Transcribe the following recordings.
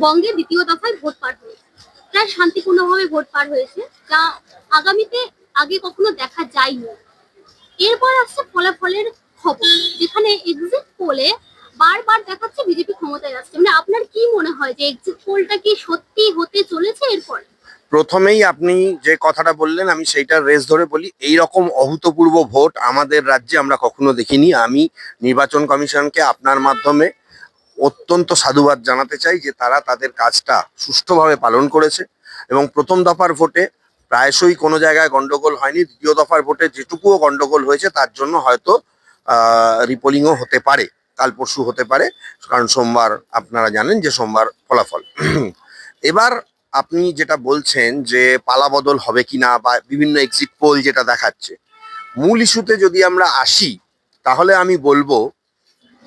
বঙ্গে দ্বিতীয় দফায় ভোট পার হয়েছে, প্রায় শান্তিপূর্ণভাবে ভোট পার হয়েছে, যা আগামীতে আগে কখনো দেখা যায়নি। এরপর আসছে ফলাফলের খবর, যেখানে এক্সিট পোলে বারবার দেখাচ্ছে বিজেপি ক্ষমতায় আসছে। মানে আপনার কি মনে হয় যে এক্সিট পোলটা কি সত্যি হতে চলেছে এরপর? প্রথমেই আপনি যে কথাটা বললেন আমি সেইটার রেস ধরে বলি, এই রকম অভূতপূর্ব ভোট আমাদের রাজ্যে আমরা কখনো দেখিনি। আমি নির্বাচন কমিশনকে আপনার মাধ্যমে অত্যন্ত সাধুবাদ জানাতে চাই যে তারা তাদের কাজটা সুষ্ঠুভাবে পালন করেছে এবং প্রথম দফার ভোটে প্রায়শই কোনো জায়গায় গন্ডগোল হয়নি। দ্বিতীয় দফার ভোটে যেটুকুও গন্ডগোল হয়েছে তার জন্য হয়তো রিপোলিংও হতে পারে, কাল পরশু হতে পারে, কারণ সোমবার আপনারা জানেন যে সোমবার ফলাফল। এবার আপনি যেটা বলছেন যে পালাবদল হবে কিনা বা বিভিন্ন এক্সিট পোল যেটা দেখাচ্ছে, মূল ইস্যুতে যদি আমরা আসি তাহলে আমি বলবো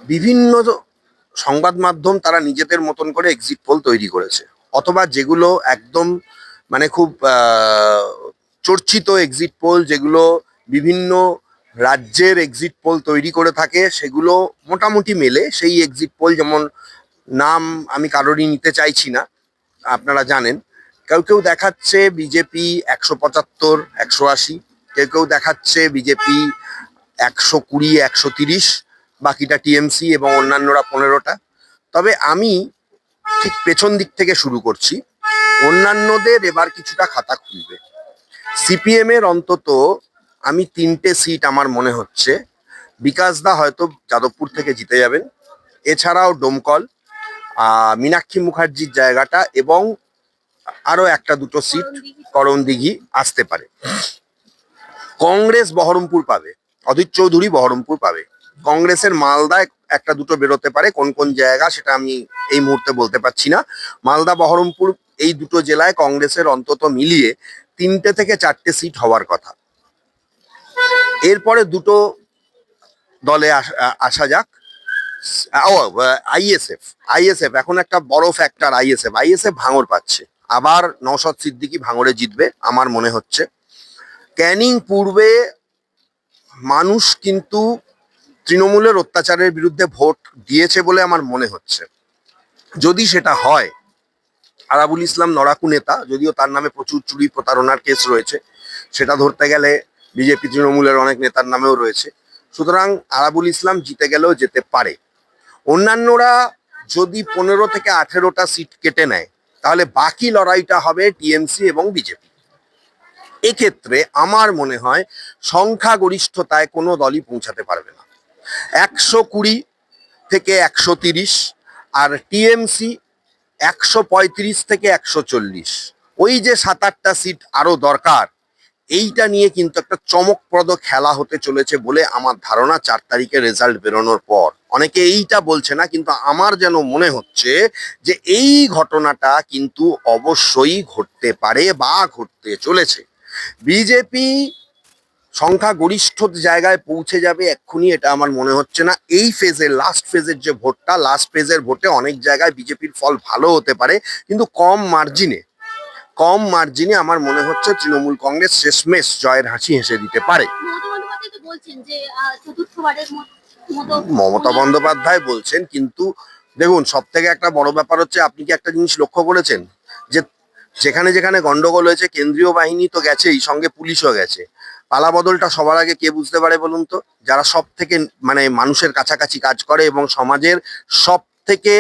বিভিন্ন সংবাদ মাধ্যম তারা নিজেদের মতন করে এক্সিট পোল তৈরি করেছে, অথবা যেগুলো একদম মানে খুব চর্চিত এক্সিট পোল, যেগুলো বিভিন্ন রাজ্যের এক্সিট পোল তৈরি করে থাকে, সেগুলো মোটামুটি মেলে। সেই এক্সিট পোল, যেমন নাম আমি কারোরই নিতে চাইছি না, আপনারা জানেন, কেউ কেউ দেখাচ্ছে বিজেপি 175, 180, কেউ কেউ দেখাচ্ছে বিজেপি 120, 130, বাকিটা টিএমসি এবং অন্যান্যরা 15টা। তবে আমি ঠিক পেছন দিক থেকে শুরু করছি। অন্যান্যদের এবার কিছুটা খাতা খুলবে। সিপিএম এর অন্তত আমি 3টে সিট আমার মনে হচ্ছে, বিকাশ দা হয়তো যাদবপুর থেকে জিতে যাবেন, এছাড়াও ডোমকল, মীনাক্ষী মুখার্জির জায়গাটা এবং আরো একটা দুটো সিট করণদিঘি আসতে পারে। কংগ্রেস বহরমপুর পাবে, অধীর চৌধুরী বহরমপুর পাবে। কংগ্রেসের মালদায় একটা দুটো বেরোতে পারে, কোন কোন জায়গা সেটা আমি এই মুহূর্তে বলতে পারছি না। মালদা বহরমপুর এই দুটো জেলায় কংগ্রেসের অন্তত মিলিয়ে 3টে থেকে 4টে সিট হওয়ার কথা। এরপরে দুটো দলে আসা যাক। আইএসএফ, আইএসএফ এখন একটা বড় ফ্যাক্টর। আইএসএফ ভাঙড় পাচ্ছে, আবার নওশাদ সিদ্দিকী ভাঙড়ে জিতবে আমার মনে হচ্ছে। ক্যানিং পূর্বে মানুষ কিন্তু তৃণমূলের অত্যাচারের বিরুদ্ধে ভোট দিয়েছে বলে আমার মনে হচ্ছে। যদি সেটা হয়, আরাবুল ইসলাম লড়াকু নেতা, যদিও তার নামে প্রচুর চুরি প্রতারণার কেস রয়েছে, সেটা ধরতে গেলে বিজেপি তৃণমূলের অনেক নেতার নামেও রয়েছে, সুতরাং আরাবুল ইসলাম জিতে গেলেও যেতে পারে। অন্যান্যরা যদি 15 থেকে 18টা সিট কেটে নেয়, তাহলে বাকি লড়াইটা হবে টিএমসি এবং বিজেপি। এক্ষেত্রে আমার মনে হয় সংখ্যাগরিষ্ঠতায় কোনো দলই পৌঁছাতে পারবে না। 120 থেকে 130, আর টিএমসি 135 থেকে 140। ওই যে 7-8টা সিট আরো দরকার, এইটা নিয়ে কিন্তু একটা চমকপ্রদ খেলা হতে চলেছে বলে আমার ধারণা 4 তারিখে রেজাল্ট বেরোনোর পর। অনেকে এইটা বলছে না, কিন্তু আমার যেন মনে হচ্ছে যে এই ঘটনাটা কিন্তু অবশ্যই ঘটতে পারে বা ঘটতে চলেছে। বিজেপি সংখ্যাগরিষ্ঠ জায়গায় পৌঁছে যাবে এক্ষুনি, এটা আমার মনে হচ্ছে না। এই ফেজের লাস্ট ফেজের যে ভোটটা, লাস্ট ফেজের ভোটে অনেক জায়গায় বিজেপির ফল ভালো হতে পারে, কিন্তু কম মার্জিনে আমার মনে হচ্ছে তৃণমূল কংগ্রেস শেষমেশ জয়ের হাসি হেসে দিতে পারে। মমতা বন্দ্যোপাধ্যায় বলছেন, কিন্তু দেখুন সব থেকে একটা বড় ব্যাপার হচ্ছে, আপনি কি একটা জিনিস লক্ষ্য করেছেন যে যেখানে যেখানে গন্ডগোল হয়েছে কেন্দ্রীয় বাহিনী তো গেছেই, সঙ্গে পুলিশও গেছে। পালাবদলটা সবার আগে কে বুঝতে পারে বলুন তো? যারা সব থেকে মানে মানুষের কাছাকাছি কাজ করে এবং সমাজের সব থেকে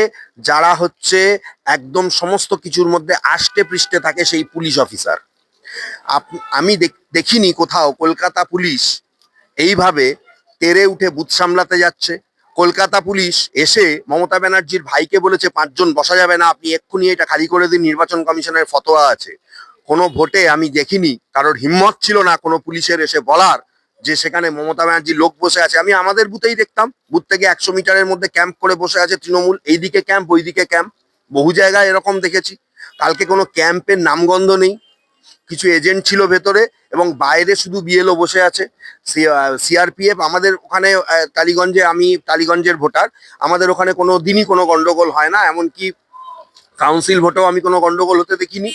যারা হচ্ছে একদম সমস্ত কিছুর মধ্যে আষ্টে পৃষ্ঠে থাকে, সেই পুলিশ অফিসার। আমি দেখিনি কোথাও কলকাতা পুলিশ এইভাবে তেরে উঠে বুথ সামলাতে যাচ্ছে। কলকাতা পুলিশ এসে মমতা ব্যানার্জির ভাইকে বলেছে 5 জন বসা যাবে না, আপনি এক্ষুনি এটা খালি করে দিন, নির্বাচন কমিশনের ফতোয়া আছে। কোনো ভোটে আমি দেখিনি কারোর হিম্মত ছিল না কোনো পুলিশের এসে বলার যে সেখানে মমতা ব্যানার্জির লোক বসে আছে। আমি আমাদের বুথেই দেখতাম, বুথ থেকে 100 মিটারের মধ্যে ক্যাম্প করে বসে আছে তৃণমূল, এইদিকে ক্যাম্প ওইদিকে ক্যাম্প, বহু জায়গায় এরকম দেখেছি। কালকে কোনো ক্যাম্পের নামগন্ধ নেই, কিছু এজেন্ট ছিল ভেতরে এবং বাইরে শুধু বিএলও বসে আছে। সিআরপিএফ আমাদের ওখানে টালিগঞ্জে, আমি টালিগঞ্জের ভোটার, আমাদের ওখানে কোনো দিনই কোনো গন্ডগোল হয় না, এমনকি কাউন্সিল ভোটেও আমি কোনো গন্ডগোল হতে দেখিনি।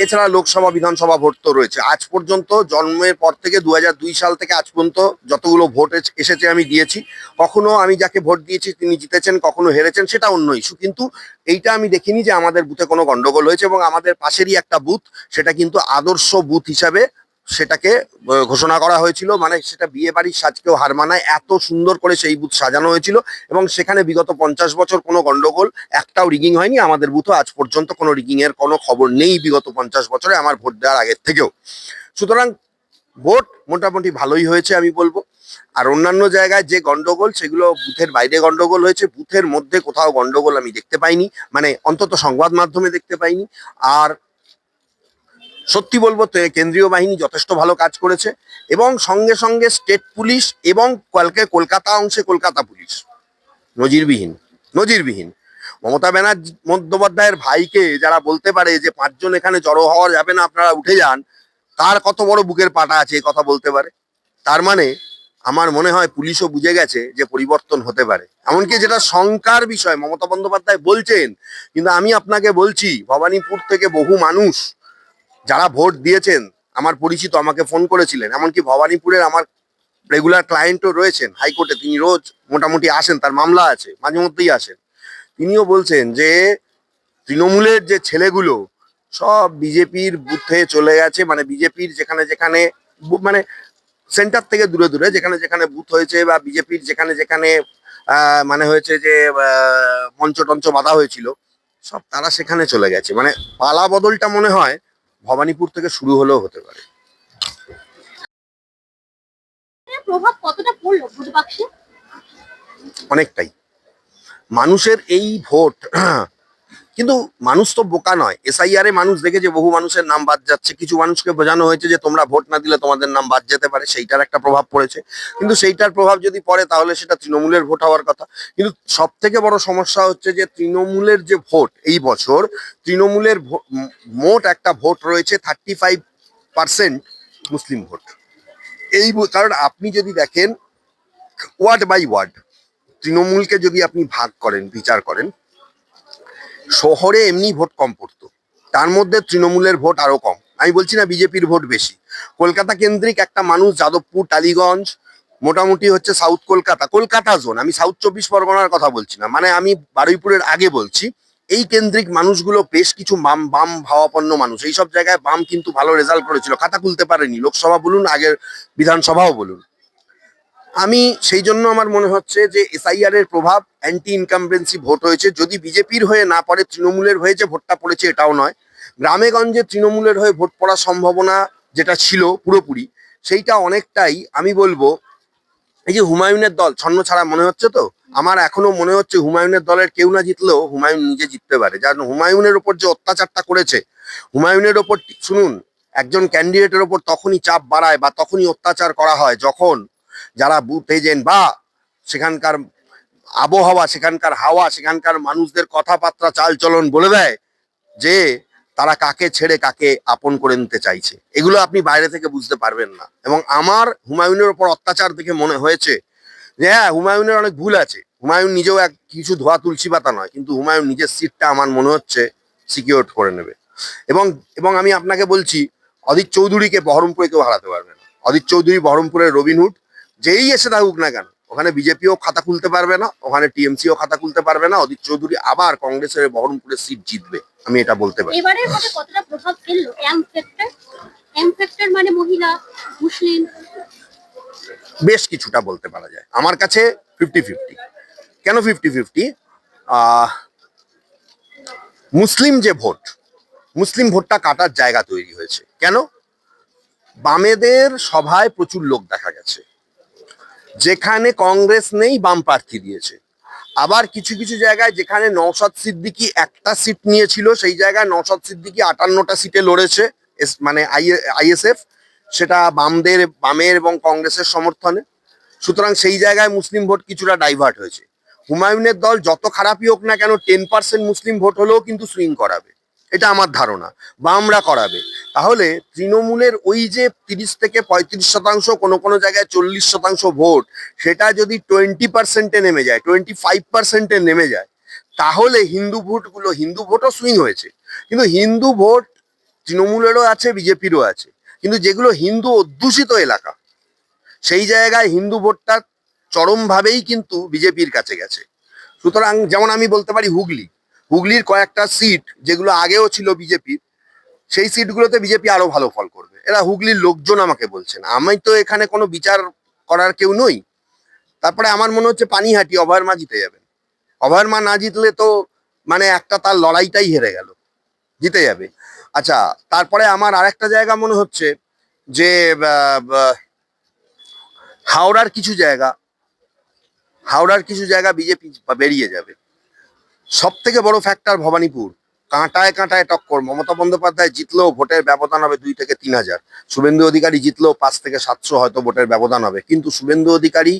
এছাড়া লোকসভা বিধানসভা ভোট তো রয়েছে। আজ পর্যন্ত জন্মের পর থেকে 2002 সাল থেকে আজ পর্যন্ত যতগুলো ভোট এসেছে আমি দিয়েছি, কখনো আমি যাকে ভোট দিয়েছি তিনি জিতেছেন, কখনো হেরেছেন, সেটা অন্য ইস্যু। কিন্তু এইটা আমি দেখিনি যে আমাদের বুথে কোনো গন্ডগোল হয়েছে। এবং আমাদের পাশেরই একটা বুথ, সেটা কিন্তু আদর্শ বুথ হিসাবে সেটাকে ঘোষণা করা হয়েছিল। মানে সেটা বিয়ে বাড়ির সাজকেও হার মানায়, এত সুন্দর করে সেই বুথ সাজানো হয়েছিল। এবং সেখানে বিগত 50 বছর কোনো গন্ডগোল, একটাও রিগিং হয়নি। আমাদের বুথে আজ পর্যন্ত কোনো রিগিং এর কোনো খবর নেই বিগত 50 বছরে, আমার ভোট দেওয়ার আগের থেকেও। সুতরাং ভোট মোটামুটি ভালোই হয়েছে আমি বলবো। আর অন্যান্য জায়গায় যে গন্ডগোল, সেগুলো বুথের বাইরে গন্ডগোল হয়েছে, বুথের মধ্যে কোথাও গন্ডগোল আমি দেখতে পাইনি, মানে অন্তত সংবাদ মাধ্যমে দেখতে পাইনি। আর সত্যি বলবো তো কেন্দ্রীয় বাহিনী যথেষ্ট ভালো কাজ করেছে। এবং সঙ্গে সঙ্গে স্টেট পুলিশ এবং কালকে কলকাতা অংশে কলকাতা পুলিশ, নজিরবিহীন, নজিরবিহীন। মমতা ব্যানার্জি বন্দ্যোপাধ্যায়ের ভাইকে যারা বলতে পারে যে 5 জন এখানে জড়ো হওয়া যাবে না, আপনারা উঠে যান, তার কত বড় বুকের পাটা আছে এ কথা বলতে পারে? তার মানে আমার মনে হয় পুলিশও বুঝে গেছে যে পরিবর্তন হতে পারে। এমনকি যেটা শঙ্কার বিষয়, মমতা বন্দ্যোপাধ্যায় বলছেন, কিন্তু আমি আপনাকে বলছি ভবানীপুর থেকে বহু মানুষ যারা ভোট দিয়েছেন, আমার পরিচিত, আমাকে ফোন করেছিলেন। এমনকি ভবানীপুরের আমার রেগুলার ক্লায়েন্টও রয়েছেন হাইকোর্টে, তিনি রোজ মোটামুটি আসেন, তার মামলা আছে, মাঝে মধ্যেই আসেন। তিনিও বলছেন যে তৃণমূলের যে ছেলেগুলো সব বিজেপির বুথে চলে গেছে, মানে বিজেপির যেখানে যেখানে মানে সেন্টার থেকে দূরে দূরে যেখানে যেখানে বুথ হয়েছে, বা বিজেপির যেখানে যেখানে মানে হয়েছে যে মঞ্চ টঞ্চ বাঁধা হয়েছিল, সব তারা সেখানে চলে গেছে। মানে পালা বদলটা মনে হয় ভবানীপুর থেকে শুরু হলেও হতে পারে। এর প্রভাব কতটা পড়লো ভোট বাক্সে? অনেকটাই। মানুষের এই ভোট কিন্তু মানুষ তো বোকা নয়। এসআইআর এ মানুষ দেখেছে বহু মানুষের নাম বাদ যাচ্ছে, কিছু মানুষকে বোঝানো হয়েছে যে তোমরা ভোট না দিলে তোমাদের নাম বাদ যেতে পারে, সেইটার একটা প্রভাব পড়েছে। কিন্তু সেইটার প্রভাব যদি পড়ে তাহলে সেটা তৃণমূলের ভোট হওয়ার কথা। কিন্তু সব থেকে বড় সমস্যা হচ্ছে যে তৃণমূলের যে ভোট এই বছর, তৃণমূলের মোট একটা ভোট রয়েছে 35% মুসলিম ভোট। কারণ আপনি যদি দেখেন ওয়ার্ড বাই ওয়ার্ড, তৃণমূলকে যদি আপনি ভাগ করেন, বিচার করেন, শহরে এমনি ভোট কম পড়তো, তার মধ্যে তৃণমূলের ভোট আরো কম। আমি বলছি না বিজেপির ভোট বেশি। কলকাতা কেন্দ্রিক একটা মানুষ, যাদবপুর, টালিগঞ্জ, মোটামুটি হচ্ছে সাউথ কলকাতা, কলকাতা জোন, আমি সাউথ 24 পরগনার কথা বলছি না, মানে আমি বারুইপুরের আগে বলছি। এই কেন্দ্রিক মানুষগুলো বেশ কিছু বাম বাম ভাবাপন্ন মানুষ, এইসব জায়গায় বাম কিন্তু ভালো রেজাল্ট করেছিল, খাতা খুলতে পারেনি, লোকসভা বলুন, আগের বিধানসভাও বলুন। আমি সেই জন্য আমার মনে হচ্ছে যে এসআইআর এর প্রভাব, অ্যান্টি ইনকামবেন্সি ভোট হয়েছে। যদি বিজেপির হয়ে না পড়ে, তৃণমূলের হয়ে যে ভোটটা পড়েছে এটাও নয়। গ্রামে গঞ্জে তৃণমূলের হয়ে ভোট পড়ার সম্ভাবনা যেটা ছিল পুরোপুরি, সেইটা অনেকটাই আমি বলবো। এই যে হুমায়ুনের দল ছন্ন ছাড়া মনে হচ্ছে, তো আমার এখনো মনে হচ্ছে হুমায়ুনের দলের কেউ না জিতলেও হুমায়ুন নিজে জিততে পারে। কারণ হুমায়ুনের ওপর যে অত্যাচারটা করেছে, হুমায়ুনের ওপর শুনুন, একজন ক্যান্ডিডেটের ওপর তখনই চাপ বাড়ায় বা তখনই অত্যাচার করা হয় যখন যারা বুথ এজেন্ট বা সেখানকার আবহাওয়া, সেখানকার হাওয়া, সেখানকার মানুষদের কথাবার্তা, চালচলন বলে দেয় যে তারা কাকে ছেড়ে কাকে আপন করে নিতে চাইছে। এগুলো আপনি বাইরে থেকে বুঝতে পারবেন না। এবং আমার হুমায়ুনের ওপর অত্যাচার দেখে মনে হয়েছে যে হ্যাঁ, হুমায়ুনের অনেক ভুল আছে, হুমায়ুন নিজেও এক কিছু ধোয়া তুলসী পাতা নয়, কিন্তু হুমায়ুন নিজের সিটটা আমার মনে হচ্ছে সিকিউর করে নেবে। এবং এবং আমি আপনাকে বলছি, অদিত চৌধুরীকে বহরমপুরে কেউ হারাতে পারবে না। অদিত চৌধুরী বহরমপুরের রবিনহুড, যেই এসে থাকুক না কেন, ওখানে বিজেপিও খাতা খুলতে পারবে না, ওখানে টিএমসিও খাতা খুলতে পারবে না। অদিত চৌধুরী আবার কংগ্রেসের বহরমপুরের সিট জিতবে, আমি এটা বলতে পারি। এবারের ভোটে কতটা প্রভাব ফেললো এম ফ্যাক্টর? এম ফ্যাক্টর মানে মহিলা, মুসলিম। বেশ কিছুটা বলতে পারা যায়, আমার কাছে 50-50। কেন 50-50? মুসলিম যে ভোট, মুসলিম ভোটটা কাটার জায়গা তৈরি হয়েছে। কেন? বামেদের সভায় প্রচুর লোক দেখা গেছে, যেখানে কংগ্রেস নেই বাম প্রার্থী দিয়েছে। আবার কিছু কিছু জায়গায় যেখানে নওশাদ সিদ্দিকী একটা সিট নিয়েছিল, সেই জায়গায় নওশাদ সিদ্দিকী 58টা সিটে লড়েছে, মানে আইএসএফ, সেটা বামের এবং কংগ্রেসের সমর্থনে। সুতরাং সেই জায়গায় মুসলিম ভোট কিছুটা ডাইভার্ট হয়েছে। হুমায়ুনের দল যত খারাপই হোক না কেন, 10% মুসলিম ভোট হলেও কিন্তু সুইং করাবে, এটা আমার ধারণা, বামরা করাবে। তাহলে তৃণমূলের ওই যে 30 থেকে 35%, কোনো কোনো জায়গায় 40% ভোট, সেটা যদি 20%-এ নেমে যায়, 25%-এ নেমে যায়, তাহলে হিন্দু ভোটও সুইং হয়েছে। কিন্তু হিন্দু ভোট তৃণমূলেরও আছে, বিজেপিরও আছে, কিন্তু যেগুলো হিন্দু অধ্যুষিত এলাকা সেই জায়গায় হিন্দু ভোটটা চরমভাবেই কিন্তু বিজেপির কাছে গেছে। সুতরাং যেমন আমি বলতে পারি হুগলির কয়েকটা সিট যেগুলো আগেও ছিল বিজেপির, সেই সিটগুলোতে বিজেপি আরো ভালো ফল করবে। এরা হুগলির লোকজন আমাকে বলছেন, আমি তো এখানে কোনো বিচার করার কেউ নই। তারপরে আমার মনে হচ্ছে পানিহাটি অভয়ের মা জিতে যাবেন। অভয়ের মা না জিতলে তো মানে একটা তার লড়াইটাই হেরে গেল, জিতে যাবে। আচ্ছা, তারপরে আমার আরেকটা জায়গা মনে হচ্ছে যে হাওড়ার কিছু জায়গা বিজেপি বেরিয়ে যাবে। সব থেকে বড় ফ্যাক্টর ভবানীপুর, কাঁটায় কাঁটায় টক্কর। মমতা বন্দ্যোপাধ্যায় জিতলেও ভোটের ব্যবধান হবে 2 থেকে 3 হাজার। শুভেন্দু অধিকারী জিতলেও 5 থেকে 700 হয়তো ভোটের ব্যবধান হবে, কিন্তু শুভেন্দু অধিকারী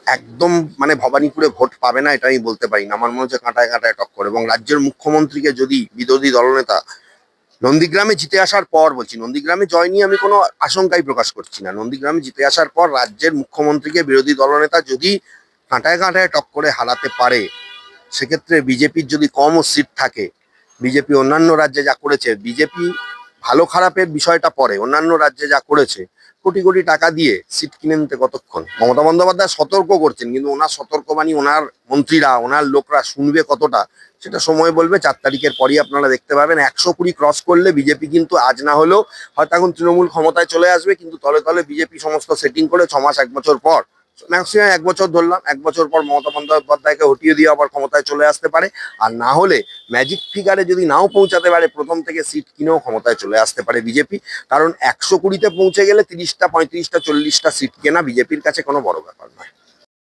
একদম মানে ভবানীপুরে ভোট পাবে না, এটা আমি বলতে পারি না। আমার মনে হচ্ছে কাঁটায় কাঁটায় টক্কর। এবং রাজ্যের মুখ্যমন্ত্রীকে যদি বিরোধী দলনেতা নন্দীগ্রামে জিতে আসার পর, বলছি নন্দীগ্রামে জয় নিয়ে আমি কোনো আশঙ্কাই প্রকাশ করছি না, নন্দীগ্রামে জিতে আসার পর রাজ্যের মুখ্যমন্ত্রীকে বিরোধী দলনেতা যদি কাঁটায় কাঁটায় টক্করে হারাতে পারে, সেক্ষেত্রে বিজেপির যদি কমও সিট থাকে, বিজেপি অন্যান্য রাজ্যে যা করেছে, বিজেপি ভালো খারাপের বিষয়টা পরে, অন্যান্য রাজ্যে যা করেছে, কোটি কোটি টাকা দিয়ে সিট কিনে নিতে কতক্ষণ। মমতা বন্দ্যোপাধ্যায় সতর্ক করছেন, কিন্তু ওনার সতর্কবাণী ওনার মন্ত্রীরা, ওনার লোকরা শুনবে কতটা, সেটা সময় বলবে। 4 তারিখের পরই আপনারা দেখতে পাবেন। 120 ক্রস করলে বিজেপি কিন্তু আজ না হলেও হয়তো এখন তৃণমূল ক্ষমতায় চলে আসবে, কিন্তু তলে তলে বিজেপি সমস্ত সেটিং করে 6 মাস 1 বছর পর, ম্যাক্সিমাম 1 বছর ধরলাম, 1 বছর পর মমতা বন্দ্যোপাধ্যায়কে হটিয়ে দিয়ে আবার ক্ষমতায় চলে আসতে পারে। আর না হলে ম্যাজিক ফিগারে যদি নাও পৌঁছাতে পারে, প্রথম থেকে সিট কিনেও ক্ষমতায় চলে আসতে পারে বিজেপি। কারণ 120-তে পৌঁছে গেলে 30টা 35টা 40টা সিট কেনা বিজেপির কাছে কোনো বড় ব্যাপার নয়।